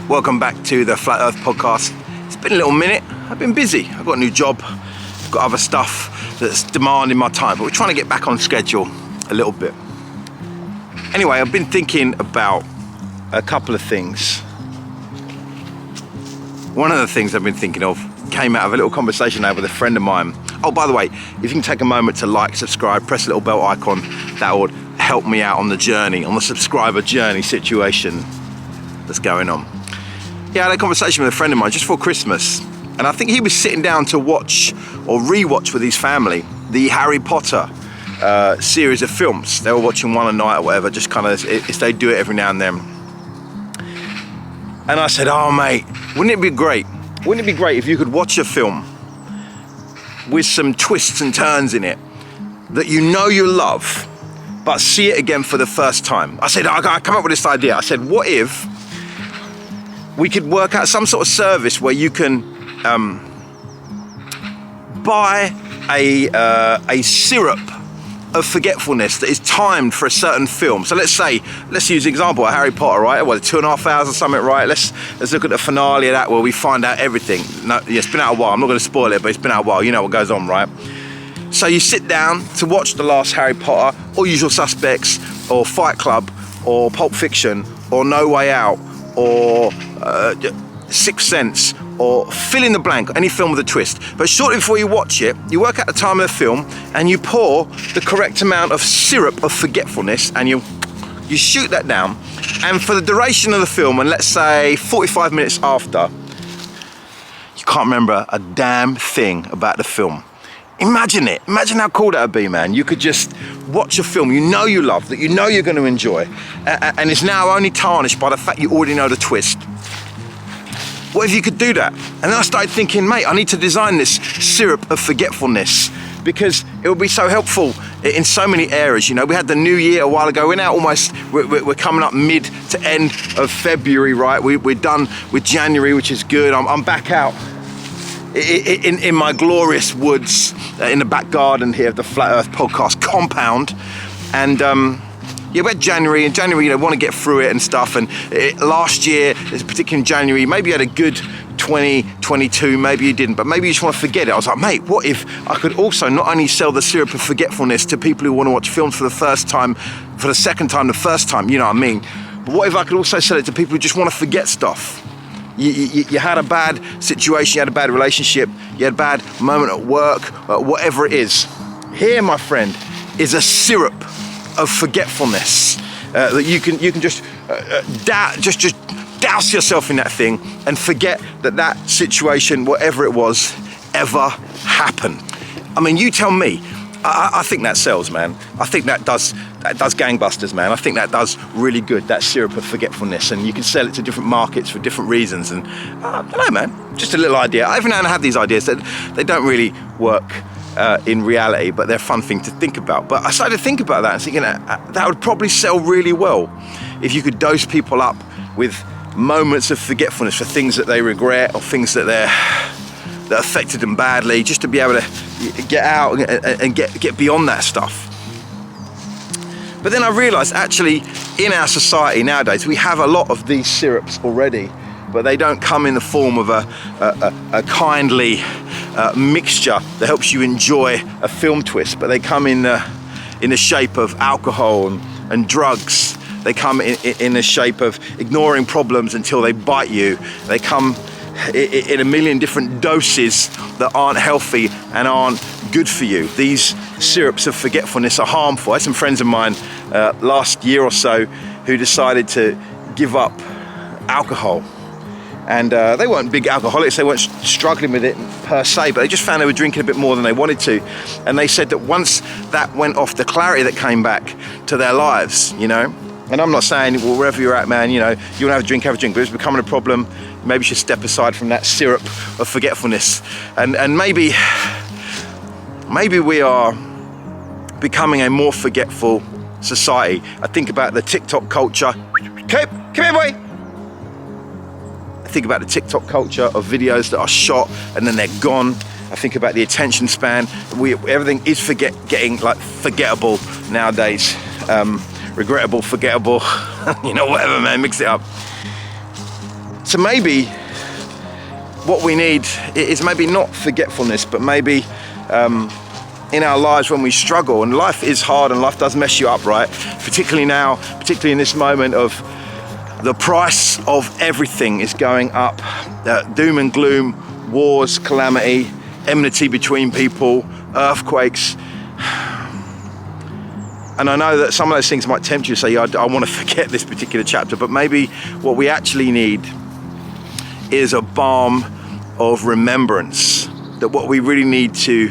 Welcome back to the Flat Earth podcast. It's been a little minute. I've been busy. I've got a new job. I've got other stuff that's demanding my time, but we're trying to get back on schedule a little bit. Anyway, I've been thinking about a couple of things. One of the things I've been thinking of came out of a little conversation I had with a friend of mine. Oh, by the way, if you can take a moment to like, subscribe, press the little bell icon, that would help me out on the journey, on the subscriber journey situation that's going on. Yeah, I had a conversation with a friend of mine just before Christmas, and I think he was sitting down to watch or re-watch with his family the Harry Potter series of films. They were watching one a night or whatever, just kind of, if they do it every now and then. And I said, oh mate, wouldn't it be great? Wouldn't it be great if you could watch a film with some twists and turns in it that you know you love, but see it again for the first time? I said, I come up with this idea. I said, what if we could work out some sort of service where you can buy a syrup of forgetfulness that is timed for a certain film. So let's use an example of Harry Potter, right? Well, 2.5 hours or something, right? Let's look at the finale of that where we find out everything. No, yeah, it's been out a while. I'm not going to spoil it, but it's been out a while. You know what goes on, right? So you sit down to watch the last Harry Potter, or Usual Suspects, or Fight Club, or Pulp Fiction, or No Way Out, or Sixth Sense, or fill in the blank, any film with a twist. But shortly before you watch it, you work out the time of the film and you pour the correct amount of syrup of forgetfulness and you shoot that down. And for the duration of the film, and let's say 45 minutes after, you can't remember a damn thing about the film. Imagine it. Imagine how cool that would be, man. You could just watch a film you know you love, that you know you're going to enjoy, and it's now only tarnished by the fact you already know the twist. What if you could do that? And then I started thinking, mate, I need to design this syrup of forgetfulness because it would be so helpful in so many areas. You know, we had the new year a while ago. We're now we're coming up mid to end of February, right? We're done with January, which is good. I'm back out in my glorious woods in the back garden here of the Flat Earth podcast compound. And yeah, we had January, and January, you know, want to get through it and stuff. And last year, particularly in January, maybe you had a good 2022, maybe you didn't, but maybe you just want to forget it. I was like, mate, what if I could also not only sell the syrup of forgetfulness to people who want to watch films for the first time, for the second time, the first time, you know what I mean? But what if I could also sell it to people who just want to forget stuff? You had a bad situation, you had a bad relationship, you had a bad moment at work, whatever it is. Here, my friend, is a syrup of forgetfulness that you can just douse yourself in that thing and forget that situation, whatever it was, ever happened. I mean, you tell me. I think that sells, man. I think that does gangbusters, man. I think that does really good, that syrup of forgetfulness, and you can sell it to different markets for different reasons. And I don't know, man, just a little idea. Every now and then I have these ideas that they don't really work in reality, but they're a fun thing to think about. But I started to think about that and thinking that would probably sell really well if you could dose people up with moments of forgetfulness for things that they regret or things that affected them badly, just to be able to get out and get beyond that stuff. But then I realized actually in our society nowadays we have a lot of these syrups already, but they don't come in the form of a kindly mixture that helps you enjoy a film twist, but they come in the shape of alcohol and drugs. They come in the shape of ignoring problems until they bite you. They come in a million different doses that aren't healthy and aren't good for you. These syrups of forgetfulness are harmful. I had some friends of mine last year or so who decided to give up alcohol. And they weren't big alcoholics, they weren't struggling with it per se, but they just found they were drinking a bit more than they wanted to. And they said that once that went off, the clarity that came back to their lives, you know. And I'm not saying, well, wherever you're at, man, you know, you want to have a drink, but if it's becoming a problem, maybe you should step aside from that syrup of forgetfulness. And maybe we are becoming a more forgetful society. I think about the TikTok culture. Come here, boy. I think about the TikTok culture of videos that are shot and then they're gone. I think about the attention span. Everything is getting like forgettable nowadays. Regrettable, forgettable, you know, whatever, man, mix it up. So maybe what we need is maybe not forgetfulness, but maybe in our lives when we struggle, and life is hard and life does mess you up, right? Particularly now, particularly in this moment of the price of everything is going up, doom and gloom, wars, calamity, enmity between people, earthquakes. And I know that some of those things might tempt you to say, yeah, I want to forget this particular chapter, but maybe what we actually need is a balm of remembrance. That what we really need to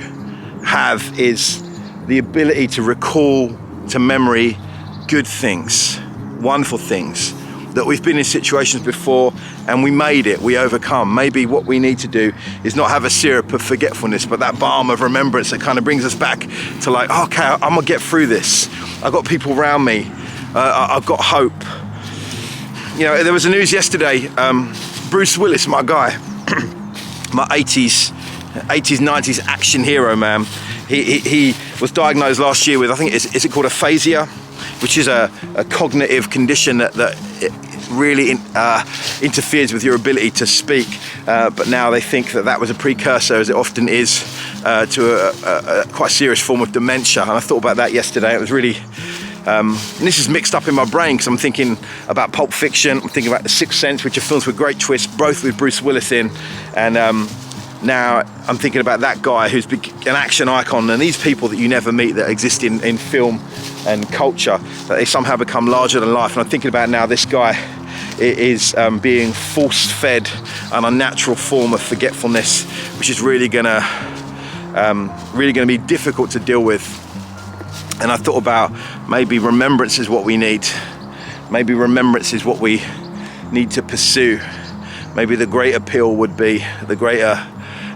have is the ability to recall to memory good things, wonderful things, that we've been in situations before and we made it, we overcome. Maybe what we need to do is not have a syrup of forgetfulness, but that balm of remembrance that kind of brings us back to like, okay, I'm gonna get through this. I've got people around me. I've got hope. You know, there was the news yesterday, Bruce Willis, my guy, my 80s, 90s action hero, man. He was diagnosed last year with, I think, is it called aphasia, which is a cognitive condition that really interferes with your ability to speak. But now they think that was a precursor, as it often is, to a quite serious form of dementia. And I thought about that yesterday. It was really, and this is mixed up in my brain because I'm thinking about Pulp Fiction, I'm thinking about The Sixth Sense, which are films with great twists, both with Bruce Willis in, and now I'm thinking about that guy who's an action icon, and these people that you never meet that exist in film and culture, that they somehow become larger than life. And I'm thinking about now this guy is being force-fed an unnatural form of forgetfulness, which is really gonna be difficult to deal with. And I thought about maybe remembrance is what we need. Maybe remembrance is what we need to pursue. Maybe the great appeal would be, the greater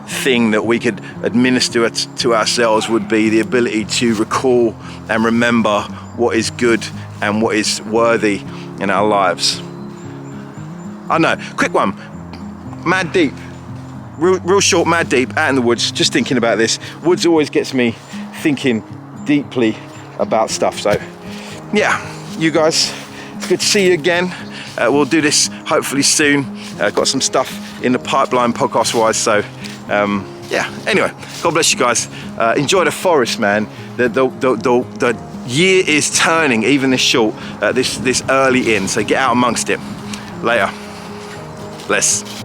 thing that we could administer to ourselves would be the ability to recall and remember what is good and what is worthy in our lives. I know, quick one, mad deep, real short, mad deep, out in the woods, just thinking about this. Woods always gets me thinking deeply about stuff. So yeah, you guys, it's good to see you again. We'll do this hopefully soon. Got some stuff in the pipeline podcast wise, so yeah, anyway, God bless you guys. Enjoy the forest, man. The year is turning, even this short, this early in, so get out amongst it. Later. Bless.